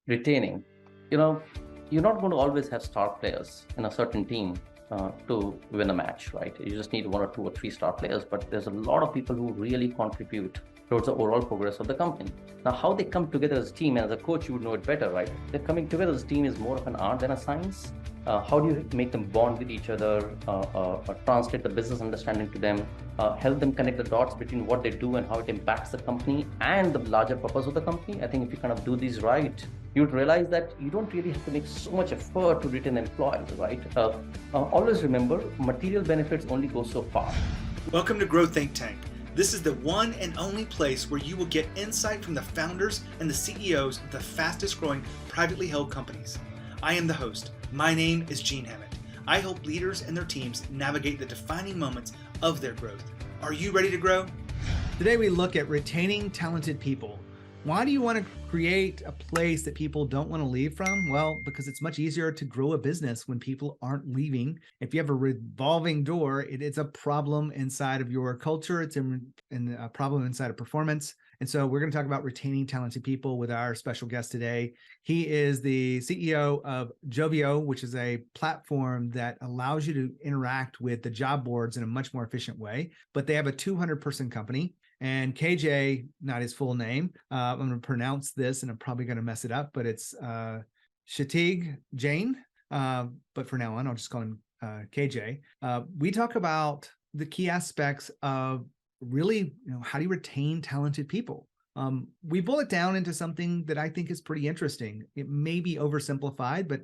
retaining, you know, you're not going to always have star players in a certain team to win a match, right? You just need one or two or three star players, but there's a lot of people who really contribute towards the overall progress of the company. Now, how they come together as a team, and as a coach, you would know it better, right? They're coming together as a team is more of an art than a science. How do you make them bond with each other, translate the business understanding to them, help them connect the dots between what they do and how it impacts the company and the larger purpose of the company? I think if you kind of do these right, you'd realize that you don't really have to make so much effort to retain employees, right? Always remember, material benefits only go so far. Welcome to Grow Think Tank. This is the one and only place where you will get insight from the founders and the CEOs of the fastest growing privately held companies. I am the host. My name is Gene Hammett. I help leaders and their teams navigate the defining moments of their growth. Are you ready to grow? Today we look at retaining talented people. Why do you want to create a place that people don't want to leave from? Well, because it's much easier to grow a business when people aren't leaving. If you have a revolving door, it's a problem inside of your culture. It's a problem inside of performance. And so we're going to talk about retaining talented people with our special guest today. He is the CEO of Joveo, which is a platform that allows you to interact with the job boards in a much more efficient way. But they have a 200-person company. And KJ, not his full name, I'm going to pronounce this and I'm probably going to mess it up, but it's Kshitij Jain. But for now on, I'll just call him KJ. We talk about the key aspects of really, how do you retain talented people? We boil it down into something that I think is pretty interesting. It may be oversimplified, but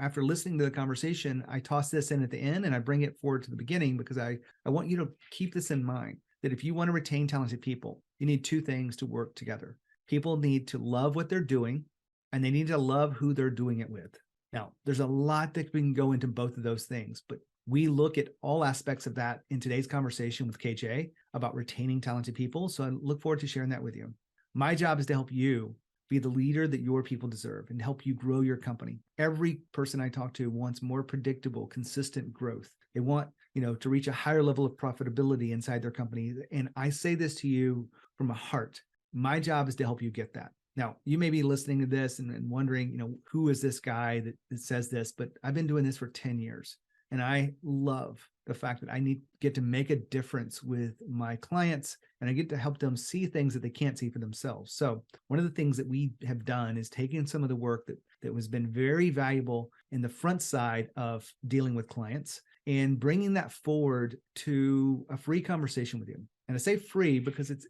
after listening to the conversation, I toss this in at the end and I bring it forward to the beginning because I want you to keep this in mind. That if you want to retain talented people, you need two things to work together. People need to love what they're doing, and they need to love who they're doing it with. Now, there's a lot that we can go into both of those things, but we look at all aspects of that in today's conversation with KJ about retaining talented people. So I look forward to sharing that with you. My job is to help you be the leader that your people deserve and help you grow your company. Every person I talk to wants more predictable, consistent growth. They want to reach a higher level of profitability inside their company. And I say this to you from a heart. My job is to help you get that. Now, you may be listening to this and wondering, who is this guy that says this? But I've been doing this for 10 years. And I love the fact that I get to make a difference with my clients and I get to help them see things that they can't see for themselves. So one of the things that we have done is taken some of the work that has been very valuable in the front side of dealing with clients and bringing that forward to a free conversation with you. And I say free because it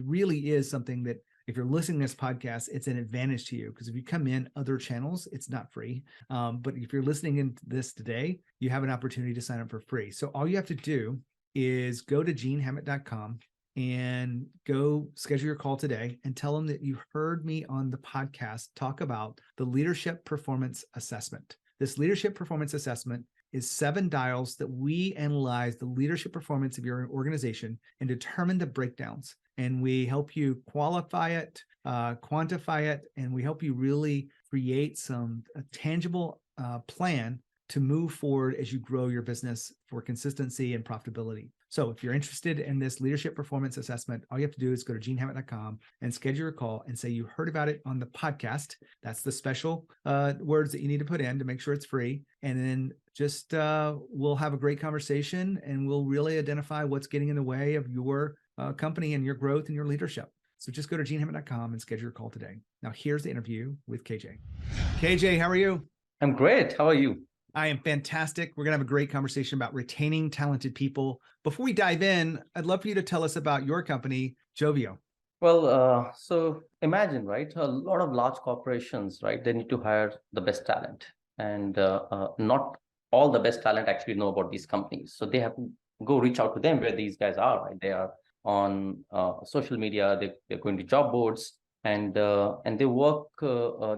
really is something that if you're listening to this podcast, it's an advantage to you because if you come in other channels, it's not free. But if you're listening into this today, you have an opportunity to sign up for free. So all you have to do is go to genehammett.com and go schedule your call today and tell them that you heard me on the podcast talk about the leadership performance assessment. This leadership performance assessment is 7 dials that we analyze the leadership performance of your organization and determine the breakdowns. And we help you qualify it, quantify it, and we help you really create a tangible plan to move forward as you grow your business for consistency and profitability. So if you're interested in this leadership performance assessment, all you have to do is go to genehammett.com and schedule a call and say you heard about it on the podcast. That's the special words that you need to put in to make sure it's free. And then just we'll have a great conversation and we'll really identify what's getting in the way of your company and your growth and your leadership. So just go to genehammett.com and schedule your call today. Now here's the interview with KJ. KJ, how are you? I'm great. How are you? I am fantastic. We're going to have a great conversation about retaining talented people. Before we dive in, I'd love for you to tell us about your company, Joveo. Well, so imagine, right? A lot of large corporations, right? They need to hire the best talent, and not all the best talent actually know about these companies. So they have to go reach out to them where these guys are, right? They are on social media. They're going to job boards. And they work,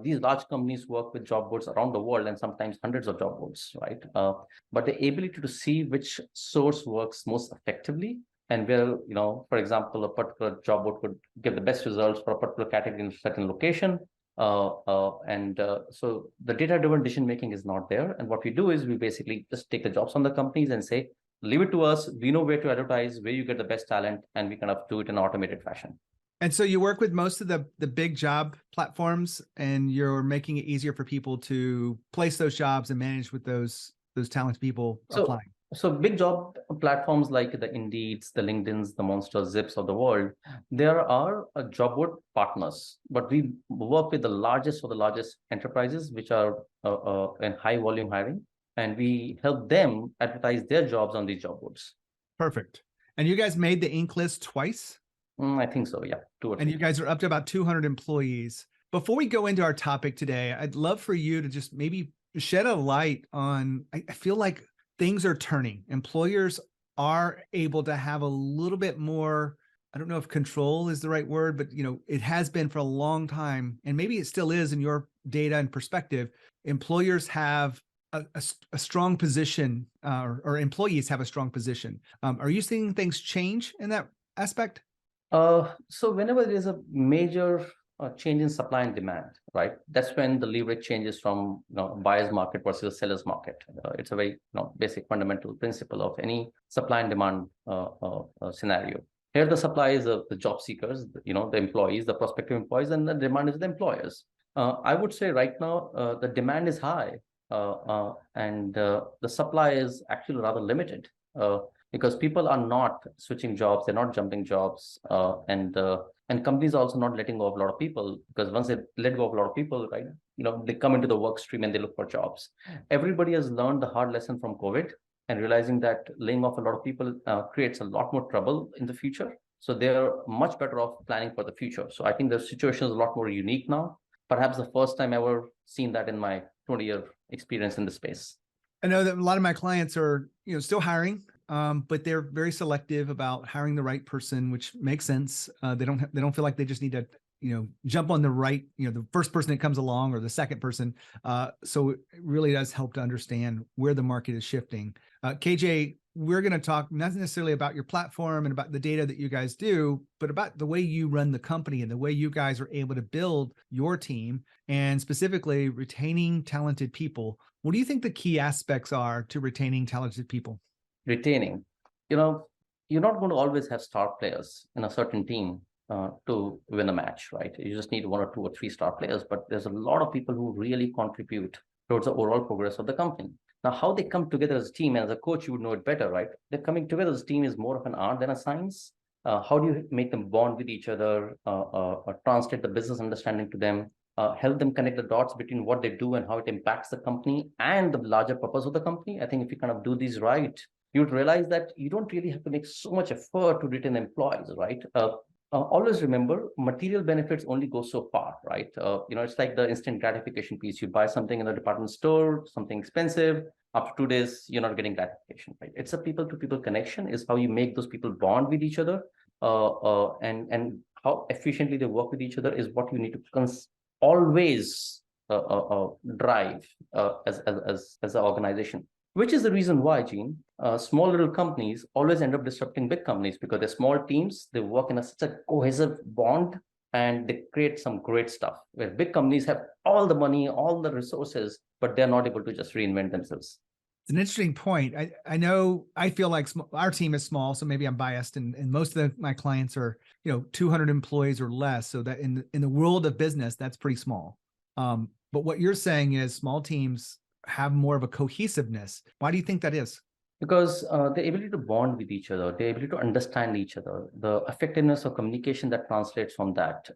these large companies work with job boards around the world and sometimes hundreds of job boards, right? But the ability to see which source works most effectively and where, for example, a particular job board could give the best results for a particular category in a certain location. So the data-driven decision-making is not there. And what we do is we basically just take the jobs from the companies and say, leave it to us. We know where to advertise, where you get the best talent, and we kind of do it in an automated fashion. And so you work with most of the big job platforms, and you're making it easier for people to place those jobs and manage with those talented people So, applying. so big job platforms like the Indeeds, the LinkedIn's, the Monster Zips of the world, there are job board partners, but we work with the largest of the largest enterprises, which are in high volume hiring, and we help them advertise their jobs on these job boards. Perfect. And you guys made the Inc. list twice? I think so, yeah, 2 or 3. And you guys are up to about 200 employees. Before we go into our topic today, I'd love for you to just maybe shed a light on, I feel like things are turning. Employers are able to have a little bit more, I don't know if control is the right word, but it has been for a long time, and maybe it still is in your data and perspective. Employers have a strong position, or employees have a strong position. Are you seeing things change in that aspect? So whenever there is a major change in supply and demand, right, that's when the leverage changes from buyer's market versus a seller's market. It's a very basic fundamental principle of any supply and demand scenario. Here, the supply is the job seekers, the employees, the prospective employees, and the demand is the employers. I would say right now the demand is high, and the supply is actually rather limited. Because people are not switching jobs, they're not jumping jobs, and companies are also not letting go of a lot of people, because once they let go of a lot of people, right, they come into the work stream and they look for jobs. Everybody has learned the hard lesson from COVID and realizing that laying off a lot of people creates a lot more trouble in the future. So they're much better off planning for the future. So I think the situation is a lot more unique now. Perhaps the first time ever seen that in my 20-year experience in the space. I know that a lot of my clients are, still hiring, but they're very selective about hiring the right person, which makes sense. They don't feel like they just need to, jump on the right, the first person that comes along or the second person. So it really does help to understand where the market is shifting. KJ, we're going to talk not necessarily about your platform and about the data that you guys do, but about the way you run the company and the way you guys are able to build your team, and specifically retaining talented people. What do you think the key aspects are to retaining talented people? Retaining, you're not going to always have star players in a certain team to win a match, right? You just need 1 or 2 or 3 star players, but there's a lot of people who really contribute towards the overall progress of the company. Now, how they come together as a team, and as a coach, you would know it better, right? They're coming together as a team is more of an art than a science. How do you make them bond with each other, translate the business understanding to them, help them connect the dots between what they do and how it impacts the company and the larger purpose of the company? I think if you kind of do these right, you'd realize that you don't really have to make so much effort to retain employees, right? Always remember, material benefits only go so far, right? It's like the instant gratification piece. You buy something in the department store, something expensive. After 2 days, you're not getting gratification, right? It's a people-to-people connection is how you make those people bond with each other, and how efficiently they work with each other is what you need to always drive as an organization. Which is the reason why, Gene, small little companies always end up disrupting big companies, because they're small teams, they work in such a cohesive bond, and they create some great stuff, where big companies have all the money, all the resources, but they're not able to just reinvent themselves. It's an interesting point. I know I feel like our team is small, so maybe I'm biased, and most of my clients are 200 employees or less. So that in the world of business, that's pretty small. But what you're saying is small teams have more of a cohesiveness. Why do you think that is? Because the ability to bond with each other, the ability to understand each other, the effectiveness of communication that translates from that.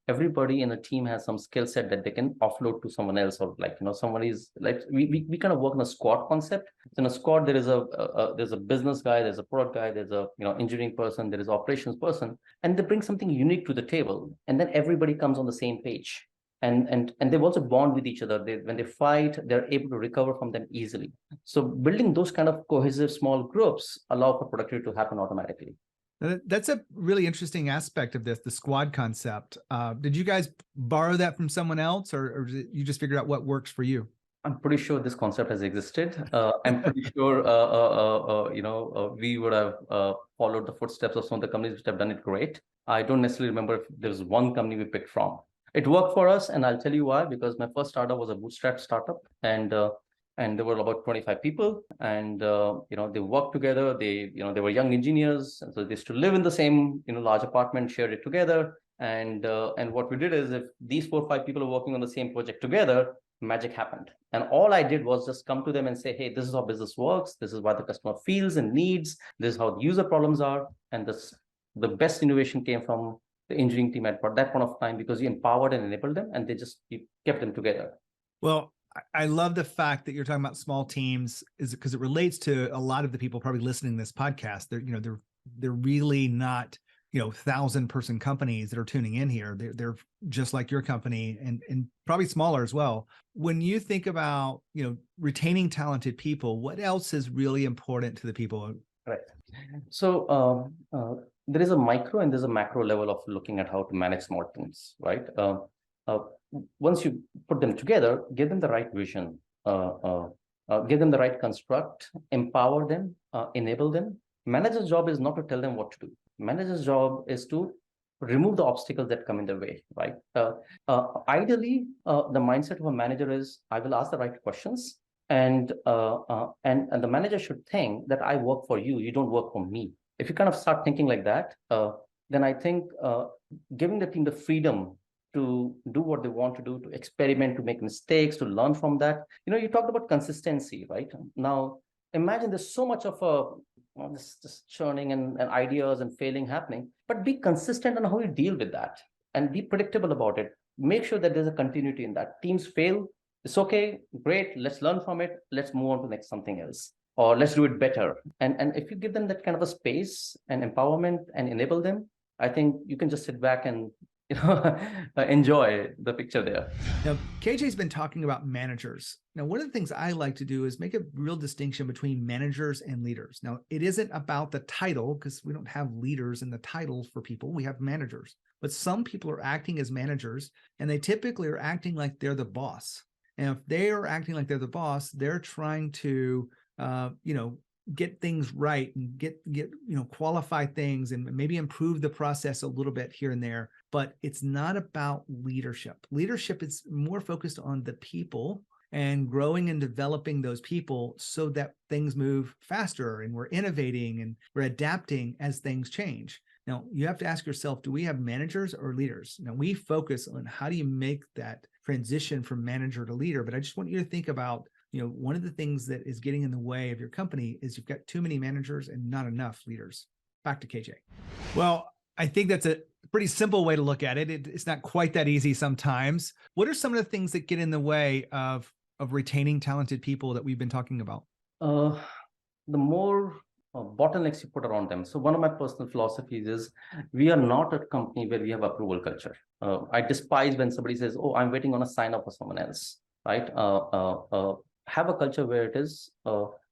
Everybody in a team has some skill set that they can offload to someone else, or someone is like we kind of work in a squad concept. So in a squad, there is there's a business guy, there's a product guy, there's a engineering person, there is operations person, and they bring something unique to the table, and then everybody comes on the same page. And they've also bond with each other. When they fight, they're able to recover from them easily. So building those kind of cohesive small groups allow for productivity to happen automatically. That's a really interesting aspect of this, the squad concept. Did you guys borrow that from someone else, or did you just figure out what works for you? I'm pretty sure this concept has existed. I'm pretty sure we would have followed the footsteps of some of the companies which have done it great. I don't necessarily remember if there's one company we picked from. It worked for us, and I'll tell you why. Because my first startup was a bootstrap startup, and there were about 25 people, and they worked together. They were young engineers, and so they used to live in the same large apartment, shared it together. And what we did is, if these 4 or 5 people are working on the same project together, magic happened. And all I did was just come to them and say, hey, this is how business works. This is what the customer feels and needs. This is how the user problems are. And the best innovation came from the engineering team at that point of time, because you empowered and enabled them, and you kept them together. Well, I love the fact that you're talking about small teams, is because it relates to a lot of the people probably listening to this podcast. They're really not 1,000-person companies that are tuning in here. They're just like your company, and probably smaller as well. When you think about retaining talented people, what else is really important to the people? Right. So there is a micro and there's a macro level of looking at how to manage small teams, right? Once you put them together, give them the right vision, give them the right construct, empower them, enable them. Manager's job is not to tell them what to do. Manager's job is to remove the obstacles that come in their way, right? Ideally, the mindset of a manager is, I will ask the right questions, and the manager should think that I work for you, you don't work for me. If you kind of start thinking like that, then I think giving the team the freedom to do what they want to do, to experiment, to make mistakes, to learn from that. You talked about consistency, right? Now, imagine there's so much of this churning and ideas and failing happening, but be consistent on how you deal with that and be predictable about it. Make sure that there's a continuity in that. Teams fail, it's okay, great, let's learn from it, let's move on to next something else, or let's do it better. And if you give them that kind of a space and empowerment and enable them, I think you can just sit back and enjoy the picture there. Now, KJ's been talking about managers. Now, one of the things I like to do is make a real distinction between managers and leaders. Now, it isn't about the title, because we don't have leaders in the titles for people. We have managers. But some people are acting as managers, and they typically are acting like they're the boss. And if they are acting like they're the boss, they're trying to, get things right and get qualify things and maybe improve the process a little bit here and there. But it's not about leadership. Leadership is more focused on the people and growing and developing those people so that things move faster and we're innovating and we're adapting as things change. Now, you have to ask yourself, do we have managers or leaders? Now, we focus on how do you make that transition from manager to leader, but I just want you to think about, one of the things that is getting in the way of your company is you've got too many managers and not enough leaders. Back to KJ. Well, I think that's a pretty simple way to look at it. It's not quite that easy sometimes. What are some of the things that get in the way of retaining talented people that we've been talking about? The more bottlenecks you put around them. So one of my personal philosophies is, we are not a company where we have approval culture. I despise when somebody says, oh, I'm waiting on a sign off for someone else, right? Have a culture where it is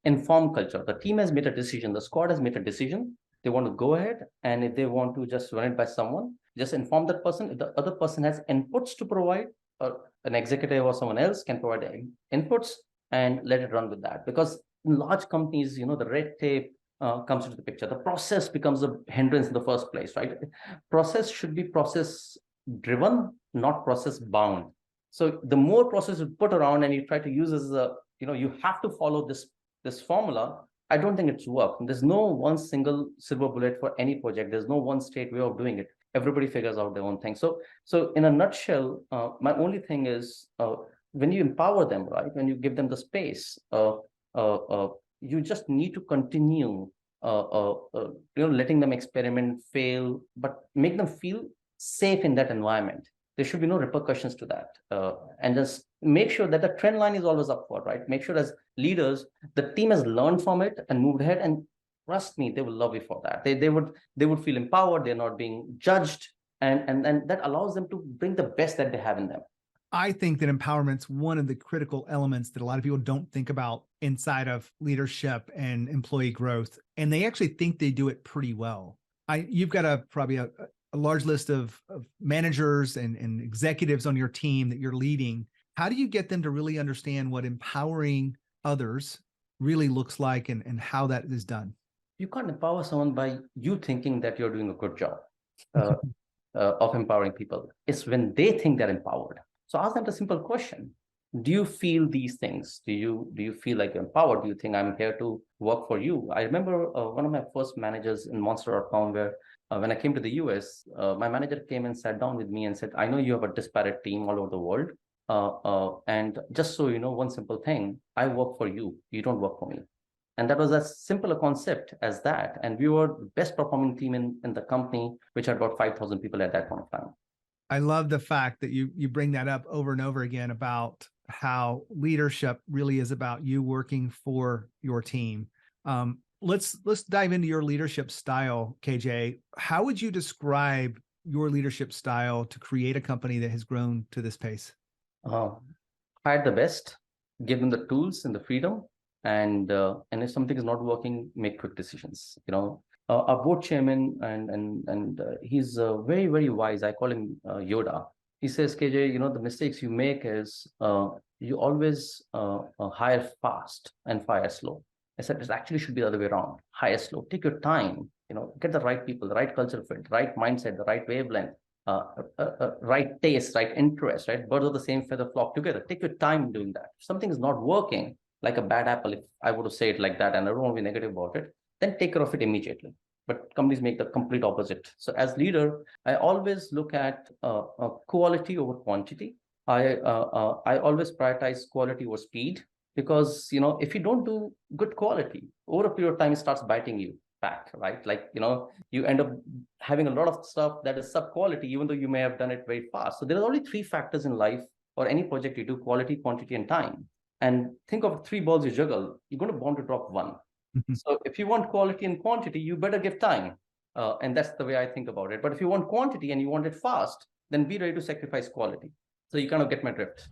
informed culture. The team has made a decision. The squad has made a decision. They want to go ahead, and if they want to just run it by someone, just inform that person. If the other person has inputs to provide, an executive or someone else can provide inputs, and let it run with that. Because in large companies, the red tape comes into the picture. The process becomes a hindrance in the first place, right? Process should be process driven, not process bound. So the more process you put around and you try to use as you have to follow this formula, I don't think it's worked. There's no one single silver bullet for any project. There's no one straight way of doing it. Everybody figures out their own thing. So in a nutshell, my only thing is, when you empower them, right, when you give them the space, you just need to continue, letting them experiment, fail, but make them feel safe in that environment. There should be no repercussions to that, and just make sure that the trend line is always upward, right? Make sure as leaders, the team has learned from it and moved ahead, and trust me, they will love you for that. They would feel empowered. They're not being judged, and that allows them to bring the best that they have in them. I think that empowerment's one of the critical elements that a lot of people don't think about inside of leadership and employee growth, and they actually think they do it pretty well. You've got probably a large list of managers and executives on your team that you're leading. How do you get them to really understand what empowering others really looks like and how that is done? You can't empower someone by you thinking that you're doing a good job of empowering people. It's when they think they're empowered. So ask them the simple question. do you feel these things? Do you feel like you're empowered? Do you think I'm here to work for you? I remember one of my first managers in Monster.com, where when I came to the US, my manager came and sat down with me and said, I know you have a disparate team all over the world. And just so you know, one simple thing, I work for you. You don't work for me. And that was as simple a concept as that. And we were the best performing team in the company, which had about 5,000 people at that point of time. I love the fact that you bring that up over and over again about how leadership really is about you working for your team. Let's dive into your leadership style, KJ. How would you describe your leadership style to create a company that has grown to this pace? Hire the best, give them the tools and the freedom, and if something is not working, make quick decisions. Our board chairman, and he's very, very wise. I call him Yoda. He says, KJ, the mistakes you make is you always hire fast and fire slow. I said, it actually should be the other way around. Hire slow, take your time, get the right people, the right culture fit, right mindset, the right wavelength, right taste, right interest, right? Birds of the same feather flock together. Take your time doing that. If something is not working, like a bad apple, if I were to say it like that, and I don't want to be negative about it, then take care of it immediately. But companies make the complete opposite. So as leader, I always look at quality over quantity. I always prioritize quality over speed, because if you don't do good quality, over a period of time, it starts biting you back, right? Like you end up having a lot of stuff that is sub quality, even though you may have done it very fast. So there are only three factors in life or any project you do: quality, quantity, and time. And think of three balls you juggle, you're going to bound to drop one. So if you want quality and quantity, you better give time. And that's the way I think about it. But if you want quantity and you want it fast, then be ready to sacrifice quality. So you kind of get my drift.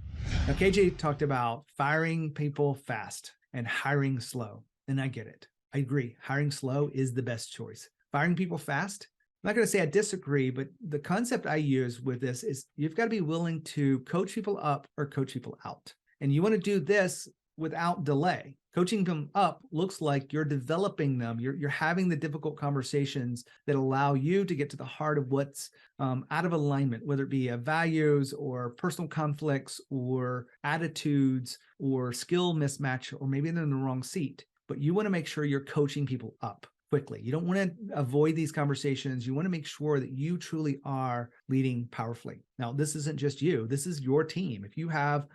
Now, KJ talked about firing people fast and hiring slow. And I get it. I agree. Hiring slow is the best choice. Firing people fast, I'm not going to say I disagree, but the concept I use with this is you've got to be willing to coach people up or coach people out. And you want to do this without delay. Coaching them up looks like you're developing them. You're having the difficult conversations that allow you to get to the heart of what's out of alignment, whether it be values or personal conflicts or attitudes or skill mismatch, or maybe they're in the wrong seat. But you want to make sure you're coaching people up quickly. You don't want to avoid these conversations. You want to make sure that you truly are leading powerfully. Now, this isn't just you. This is your team. If you have,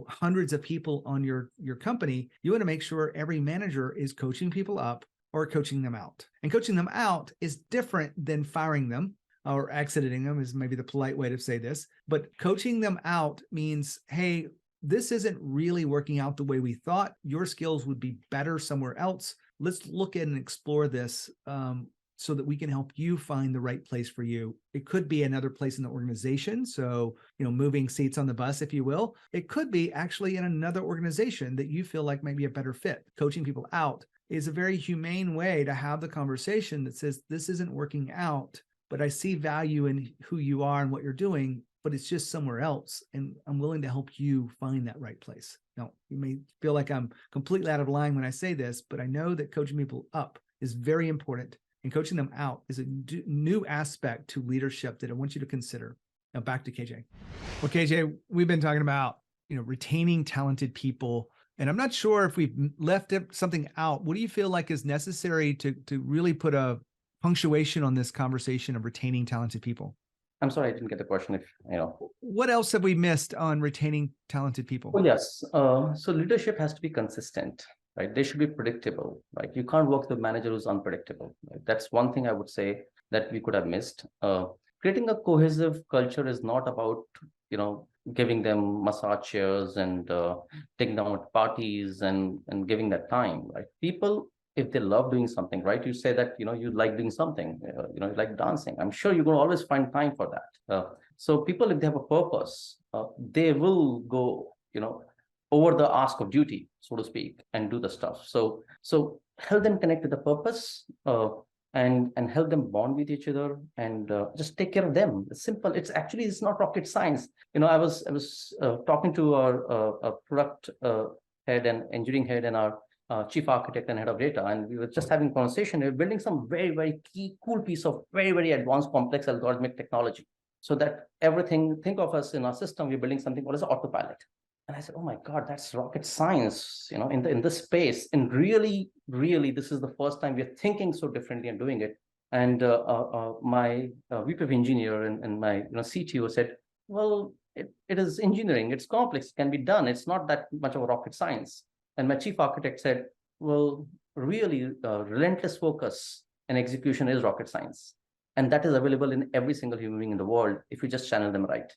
hundreds of people on your company, you want to make sure every manager is coaching people up or coaching them out. And coaching them out is different than firing them or exiting them, is maybe the polite way to say this. But coaching them out means, hey, this isn't really working out the way we thought. Your skills would be better somewhere else. Let's look at and explore this so that we can help you find the right place for you. It could be another place in the organization. So, moving seats on the bus, if you will. It could be actually in another organization that you feel like might be a better fit. Coaching people out is a very humane way to have the conversation that says, this isn't working out, but I see value in who you are and what you're doing, but it's just somewhere else. And I'm willing to help you find that right place. Now, you may feel like I'm completely out of line when I say this, but I know that coaching people up is very important, and coaching them out is a new aspect to leadership that I want you to consider. Now back to KJ. Well, KJ, we've been talking about, retaining talented people, and I'm not sure if we've left something out. What do you feel like is necessary to really put a punctuation on this conversation of retaining talented people? I'm sorry, I didn't get the question. What else have we missed on retaining talented people? Well, yes. So leadership has to be consistent, right? They should be predictable, right? You can't work with a manager who's unpredictable. Right? That's one thing I would say that we could have missed. Creating a cohesive culture is not about, giving them massage chairs and taking them out parties and giving that time, right? People, if they love doing something, right? You say that, you like doing something, you like dancing. I'm sure you're going to always find time for that. So people, if they have a purpose, they will go, over the ask of duty, so to speak, and do the stuff. So help them connect with the purpose and help them bond with each other and just take care of them. It's simple. It's not rocket science. I was talking to our product head and engineering head and our chief architect and head of data, and we were just having a conversation. We're building some very, very cool piece of very, very advanced, complex algorithmic technology, so that everything, think of us in our system, we're building something called as autopilot. And I said, oh my God, that's rocket science, in this space. And really, really, this is the first time we're thinking so differently and doing it. And my VP of engineer and my CTO said, well, it is engineering. It's complex. It can be done. It's not that much of a rocket science. And my chief architect said, well, really, relentless focus and execution is rocket science. And that is available in every single human being in the world if you just channel them right.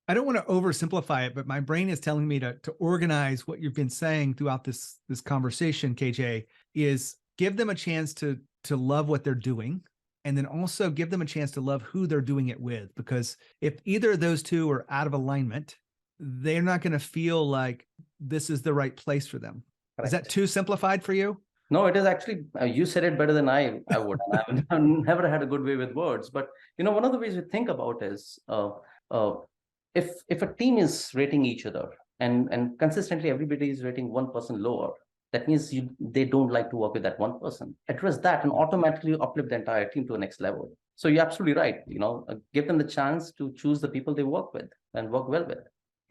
I don't want to oversimplify it, but my brain is telling me to organize what you've been saying throughout this conversation, KJ, is give them a chance to love what they're doing, and then also give them a chance to love who they're doing it with. Because if either of those two are out of alignment, they're not going to feel like this is the right place for them. Correct. Is that too simplified for you? No, it is actually, you said it better than I would. I've never had a good way with words. But, one of the ways we think about is, if a team is rating each other and consistently everybody is rating one person lower, that means they don't like to work with that one person. Address that and automatically uplift the entire team to a next level. So you're absolutely right. Give them the chance to choose the people they work with and work well with.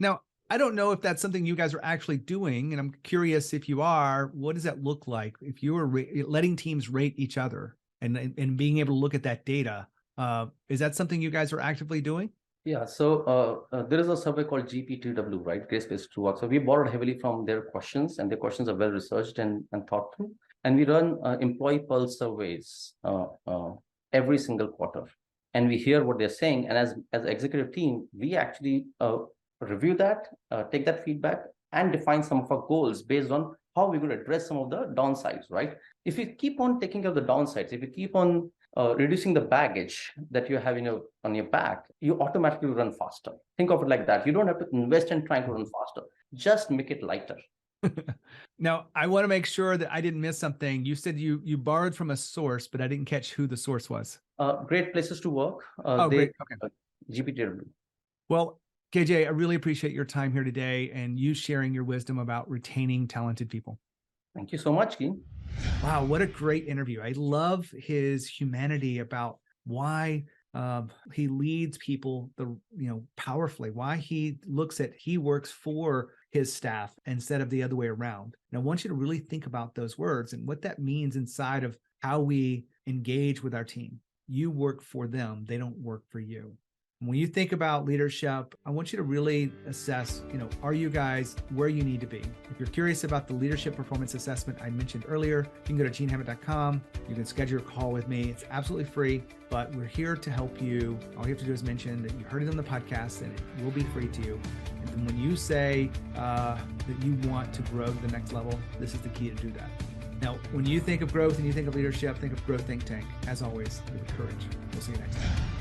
Now, I don't know if that's something you guys are actually doing, and I'm curious if you are. What does that look like if you are letting teams rate each other and being able to look at that data? Is that something you guys are actively doing? Yeah, so there is a survey called GPTW, right? Grace Based to Work. So we borrowed heavily from their questions, and their questions are well researched and thought through. And we run employee pulse surveys every single quarter, and we hear what they're saying. And as an executive team, we actually review that, take that feedback, and define some of our goals based on how we're going to address some of the downsides, right? If you keep on taking care of the downsides, if you keep on reducing the baggage that you have on your back, you automatically run faster. Think of it like that. You don't have to invest in trying to run faster. Just make it lighter. Now, I want to make sure that I didn't miss something. You said you borrowed from a source, but I didn't catch who the source was. Great Places to Work. Great. Okay. GPTW. Well, KJ, I really appreciate your time here today and you sharing your wisdom about retaining talented people. Thank you so much, Keen. Wow, what a great interview. I love his humanity about why he leads people powerfully, why he works for his staff instead of the other way around. And I want you to really think about those words and what that means inside of how we engage with our team. You work for them, they don't work for you. When you think about leadership, I want you to really assess, are you guys where you need to be? If you're curious about the leadership performance assessment I mentioned earlier, you can go to genehammett.com. You can schedule a call with me. It's absolutely free, but we're here to help you. All you have to do is mention that you heard it on the podcast and it will be free to you. And then when you say that you want to grow to the next level, this is the key to do that. Now, when you think of growth and you think of leadership, think of Growth Think Tank. As always, with courage. We'll see you next time.